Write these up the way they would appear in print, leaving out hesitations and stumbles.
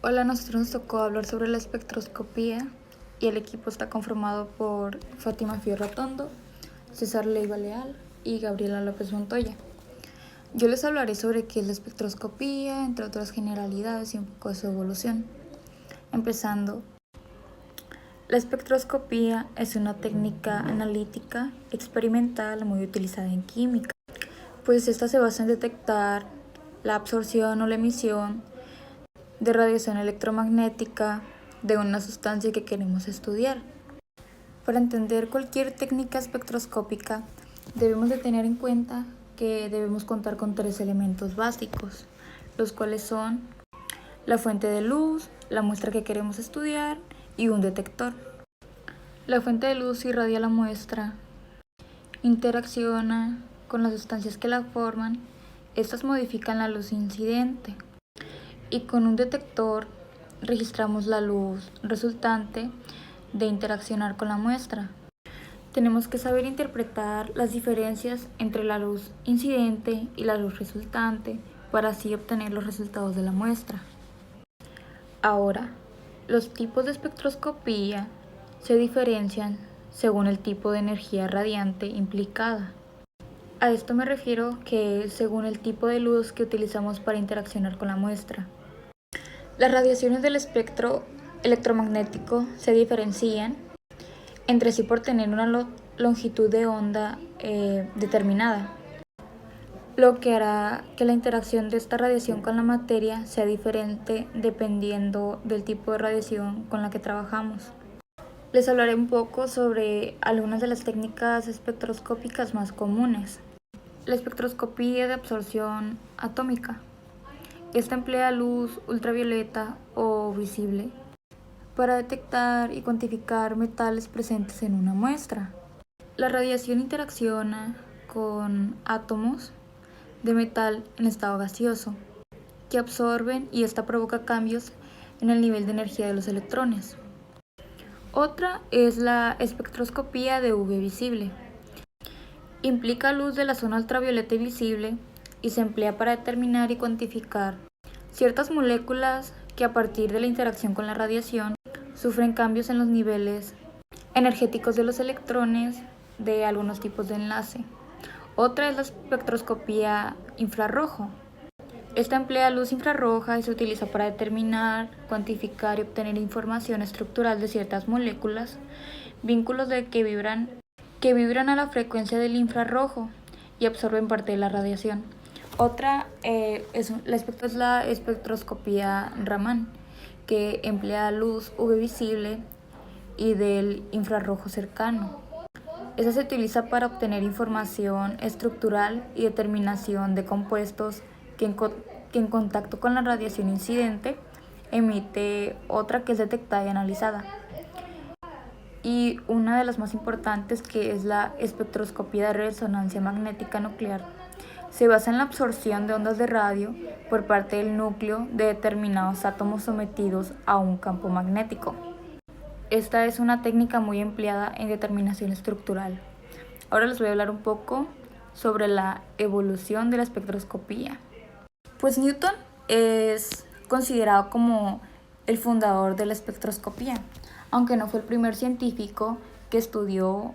Hola, a nosotros nos tocó hablar sobre la espectroscopía y el equipo está conformado por Fátima Fierro Tondo, César Leiva Leal y Gabriela López Montoya. Yo les hablaré sobre qué es la espectroscopía, entre otras generalidades y un poco de su evolución. Empezando, la espectroscopía es una técnica analítica experimental muy utilizada en química, pues esta se basa en detectar la absorción o la emisión de radiación electromagnética de una sustancia que queremos estudiar. Para entender cualquier técnica espectroscópica, debemos de tener en cuenta que debemos contar con 3 elementos básicos, los cuales son la fuente de luz, la muestra que queremos estudiar y un detector. La fuente de luz irradia la muestra, interacciona con las sustancias que la forman, estas modifican la luz incidente y con un detector registramos la luz resultante de interaccionar con la muestra. Tenemos que saber interpretar las diferencias entre la luz incidente y la luz resultante para así obtener los resultados de la muestra. Ahora, los tipos de espectroscopía se diferencian según el tipo de energía radiante implicada. A esto me refiero que es según el tipo de luz que utilizamos para interaccionar con la muestra. Las radiaciones del espectro electromagnético se diferencian entre sí por tener una longitud de onda determinada, lo que hará que la interacción de esta radiación con la materia sea diferente dependiendo del tipo de radiación con la que trabajamos. Les hablaré un poco sobre algunas de las técnicas espectroscópicas más comunes. La espectroscopía de absorción atómica. Esta emplea luz ultravioleta o visible para detectar y cuantificar metales presentes en una muestra. La radiación interacciona con átomos de metal en estado gaseoso que absorben y esta provoca cambios en el nivel de energía de los electrones. Otra es la espectroscopía de UV visible. Implica luz de la zona ultravioleta visible y se emplea para determinar y cuantificar ciertas moléculas que a partir de la interacción con la radiación sufren cambios en los niveles energéticos de los electrones de algunos tipos de enlace. Otra es la espectroscopía infrarrojo. Esta emplea luz infrarroja y se utiliza para determinar, cuantificar y obtener información estructural de ciertas moléculas, vínculos que vibran a la frecuencia del infrarrojo y absorben parte de la radiación. Otra es la espectroscopía Raman, que emplea luz UV visible y del infrarrojo cercano. Esta se utiliza para obtener información estructural y determinación de compuestos que en contacto con la radiación incidente emite otra que es detectada y analizada. Y una de las más importantes, que es la espectroscopía de resonancia magnética nuclear. Se basa en la absorción de ondas de radio por parte del núcleo de determinados átomos sometidos a un campo magnético. Esta es una técnica muy empleada en determinación estructural. Ahora les voy a hablar un poco sobre la evolución de la espectroscopía. Pues Newton es considerado como el fundador de la espectroscopía, aunque no fue el primer científico que estudió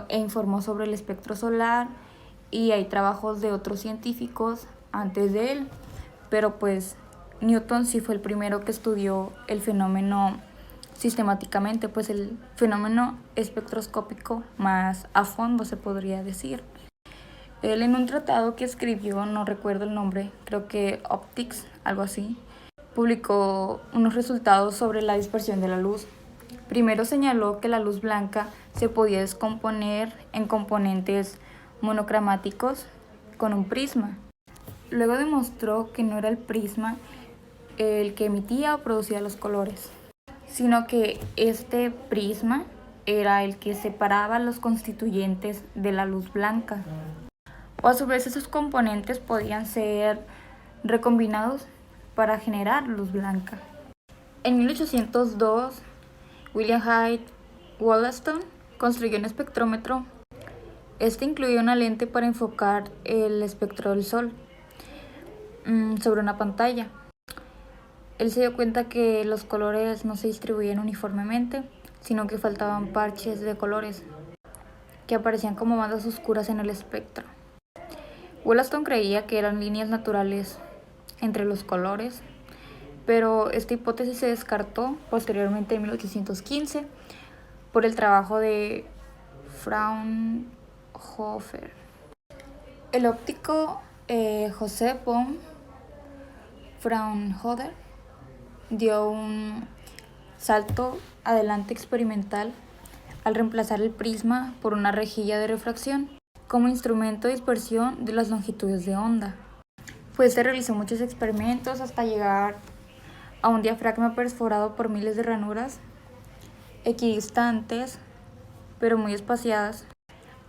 e informó sobre el espectro solar, y hay trabajos de otros científicos antes de él, pero pues Newton sí fue el primero que estudió el fenómeno sistemáticamente, pues el fenómeno espectroscópico más a fondo, se podría decir. Él, en un tratado que escribió, no recuerdo el nombre, creo que Optics, algo así, publicó unos resultados sobre la dispersión de la luz. Primero señaló que la luz blanca se podía descomponer en componentes monocromáticos con un prisma. Luego demostró que no era el prisma el que emitía o producía los colores, sino que este prisma era el que separaba los constituyentes de la luz blanca. O a su vez esos componentes podían ser recombinados para generar luz blanca. En 1802, William Hyde Wollaston construyó un espectrómetro. Este incluía una lente para enfocar el espectro del Sol sobre una pantalla. Él se dio cuenta que los colores no se distribuían uniformemente, sino que faltaban parches de colores que aparecían como bandas oscuras en el espectro. Wollaston creía que eran líneas naturales entre los colores, pero esta hipótesis se descartó posteriormente en 1815 por el trabajo de Fraunhofer. El óptico Joseph von Fraunhofer dio un salto adelante experimental al reemplazar el prisma por una rejilla de refracción como instrumento de dispersión de las longitudes de onda. Pues se realizó muchos experimentos hasta llegar a un diafragma perforado por miles de ranuras equidistantes pero muy espaciadas.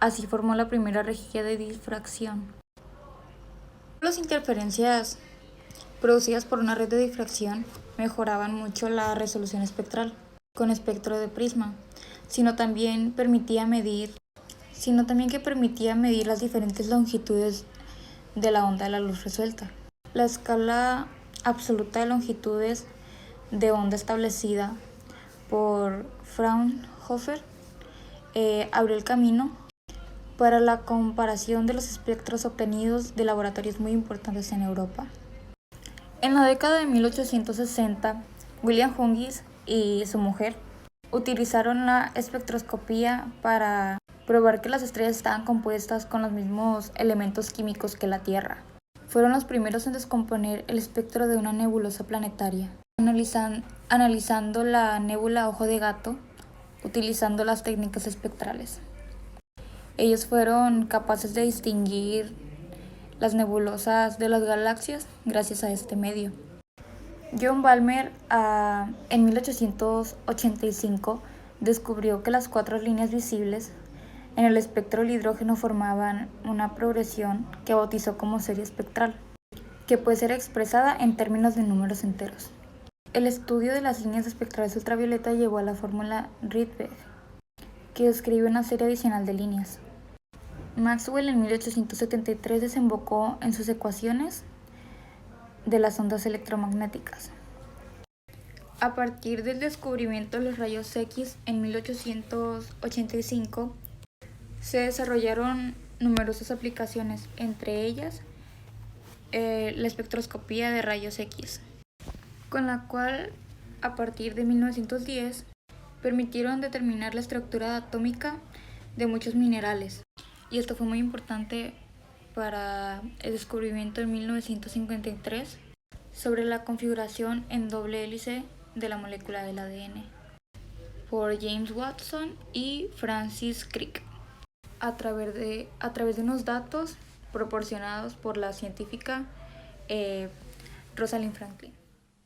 Así formó la primera rejilla de difracción. Las interferencias producidas por una red de difracción mejoraban mucho la resolución espectral con espectro de prisma, sino también que permitía medir las diferentes longitudes de la onda de la luz resuelta. La escala absoluta de longitudes de onda establecida por Fraunhofer abrió el camino para la comparación de los espectros obtenidos de laboratorios muy importantes en Europa. En la década de 1860, William Hughes y su mujer utilizaron la espectroscopía para probar que las estrellas estaban compuestas con los mismos elementos químicos que la Tierra. Fueron los primeros en descomponer el espectro de una nebulosa planetaria, analizando la nébula Ojo de Gato, utilizando las técnicas espectrales. Ellos fueron capaces de distinguir las nebulosas de las galaxias gracias a este medio. John Balmer en 1885 descubrió que las 4 líneas visibles en el espectro del hidrógeno formaban una progresión que bautizó como serie espectral, que puede ser expresada en términos de números enteros. El estudio de las líneas espectrales ultravioleta llevó a la fórmula Rydberg, que describe una serie adicional de líneas. Maxwell en 1873 desembocó en sus ecuaciones de las ondas electromagnéticas. A partir del descubrimiento de los rayos X en 1885, se desarrollaron numerosas aplicaciones, entre ellas la espectroscopía de rayos X, con la cual a partir de 1910 permitieron determinar la estructura atómica de muchos minerales. Y esto fue muy importante para el descubrimiento en 1953 sobre la configuración en doble hélice de la molécula del ADN por James Watson y Francis Crick a través de unos datos proporcionados por la científica Rosalind Franklin.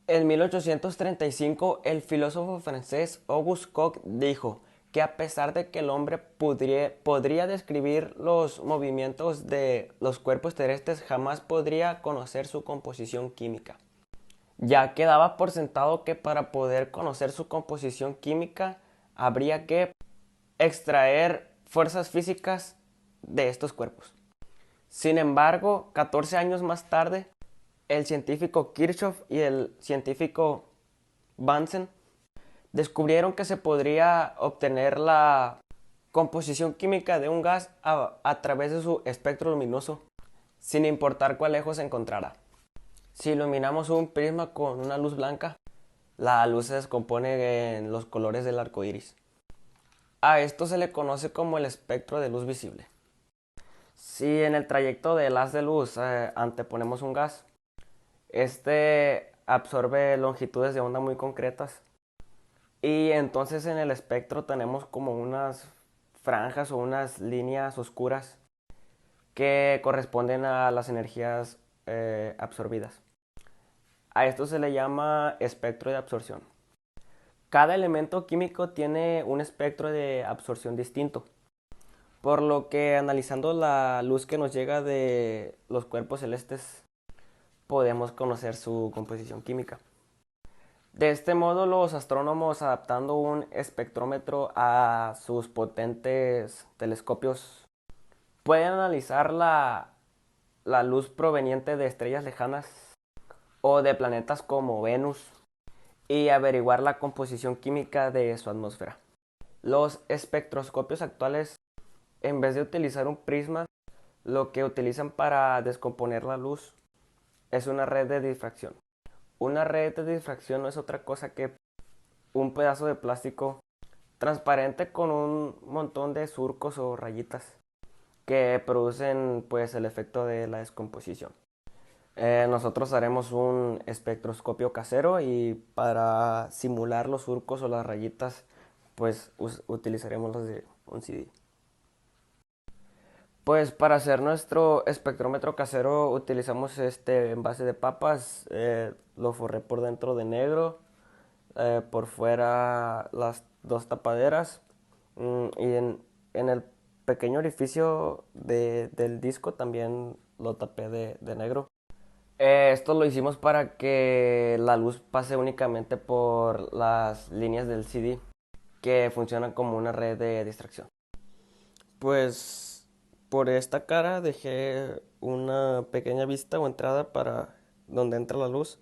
En 1835, el filósofo francés Auguste Comte dijo que a pesar de que el hombre podría describir los movimientos de los cuerpos terrestres, jamás podría conocer su composición química. Ya quedaba por sentado que para poder conocer su composición química habría que extraer fuerzas físicas de estos cuerpos. Sin embargo, 14 años más tarde, el científico Kirchhoff y el científico Bunsen descubrieron que se podría obtener la composición química de un gas a través de su espectro luminoso, sin importar cuán lejos se encontrara. Si iluminamos un prisma con una luz blanca, la luz se descompone en los colores del arco iris. A esto se le conoce como el espectro de luz visible. Si en el trayecto del haz de luz anteponemos un gas, este absorbe longitudes de onda muy concretas. Y entonces en el espectro tenemos como unas franjas o unas líneas oscuras que corresponden a las energías absorbidas. A esto se le llama espectro de absorción. Cada elemento químico tiene un espectro de absorción distinto, por lo que analizando la luz que nos llega de los cuerpos celestes podemos conocer su composición química. De este modo, los astrónomos, adaptando un espectrómetro a sus potentes telescopios, pueden analizar la luz proveniente de estrellas lejanas o de planetas como Venus y averiguar la composición química de su atmósfera. Los espectroscopios actuales, en vez de utilizar un prisma, lo que utilizan para descomponer la luz es una red de difracción. Una red de difracción no es otra cosa que un pedazo de plástico transparente con un montón de surcos o rayitas que producen pues el efecto de la descomposición. Nosotros haremos un espectroscopio casero y para simular los surcos o las rayitas pues utilizaremos los de un CD. Pues para hacer nuestro espectrómetro casero utilizamos este envase de papas, lo forré por dentro de negro, por fuera las dos tapaderas y en el pequeño orificio del disco también lo tapé de negro. Esto lo hicimos para que la luz pase únicamente por las líneas del CD que funcionan como una red de distracción. Pues por esta cara dejé una pequeña vista o entrada para donde entra la luz.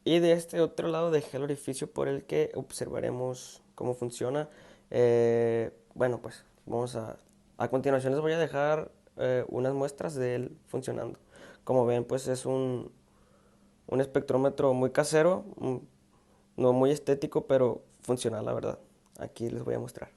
Y de este otro lado dejé el orificio por el que observaremos cómo funciona. Bueno, pues vamos a continuación les voy a dejar unas muestras de él funcionando. Como ven, pues es un espectrómetro muy casero, no muy estético, pero funcional, la verdad. Aquí les voy a mostrar.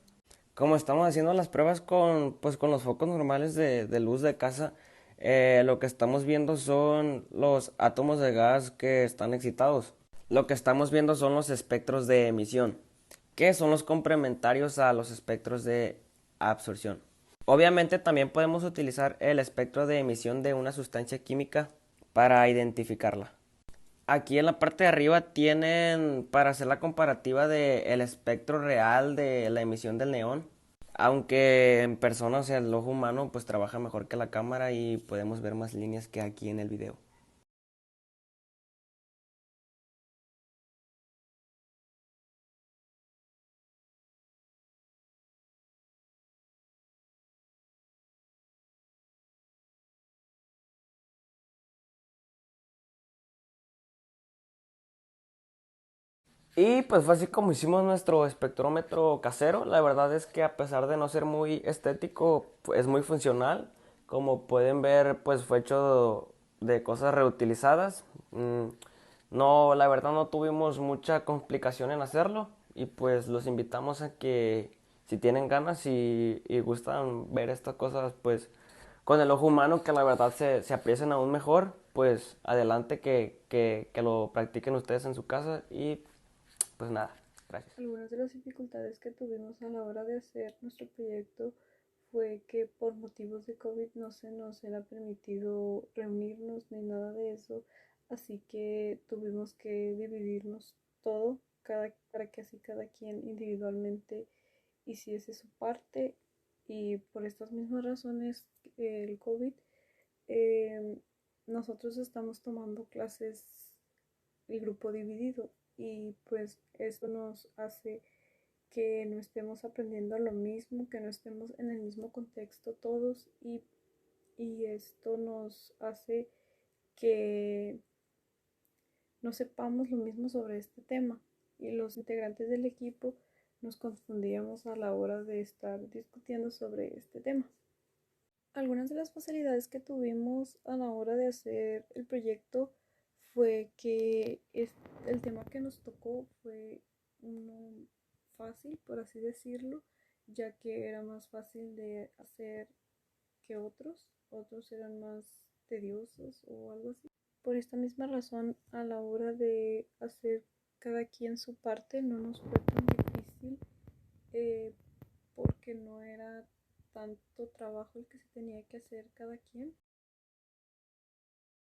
Como estamos haciendo las pruebas pues, con los focos normales de luz de casa, lo que estamos viendo son los átomos de gas que están excitados. Lo que estamos viendo son los espectros de emisión, que son los complementarios a los espectros de absorción. Obviamente también podemos utilizar el espectro de emisión de una sustancia química para identificarla. Aquí en la parte de arriba tienen para hacer la comparativa del espectro real de la emisión del neón. Aunque en persona, o sea, el ojo humano pues trabaja mejor que la cámara y podemos ver más líneas que aquí en el video. Y pues fue así como hicimos nuestro espectrómetro casero. La verdad es que a pesar de no ser muy estético, pues, es muy funcional. Como pueden ver, pues fue hecho de cosas reutilizadas. No, la verdad no tuvimos mucha complicación en hacerlo. Y pues los invitamos a que si tienen ganas y gustan ver estas cosas, pues con el ojo humano que la verdad se aprecian aún mejor, pues adelante que lo practiquen ustedes en su casa y pues nada, gracias. Algunas de las dificultades que tuvimos a la hora de hacer nuestro proyecto fue que por motivos de COVID no se nos era permitido reunirnos ni nada de eso, así que tuvimos que dividirnos todo para que así cada quien individualmente hiciese su parte y por estas mismas razones el COVID, eh, nosotros estamos tomando clases el grupo dividido y pues esto nos hace que no estemos aprendiendo lo mismo, que no estemos en el mismo contexto todos y esto nos hace que no sepamos lo mismo sobre este tema y los integrantes del equipo nos confundíamos a la hora de estar discutiendo sobre este tema. Algunas de las facilidades que tuvimos a la hora de hacer el proyecto fue que el tema que nos tocó fue uno fácil, por así decirlo, ya que era más fácil de hacer que otros eran más tediosos o algo así. Por esta misma razón, a la hora de hacer cada quien su parte, no nos fue tan difícil eh, porque no era tanto trabajo el que se tenía que hacer cada quien.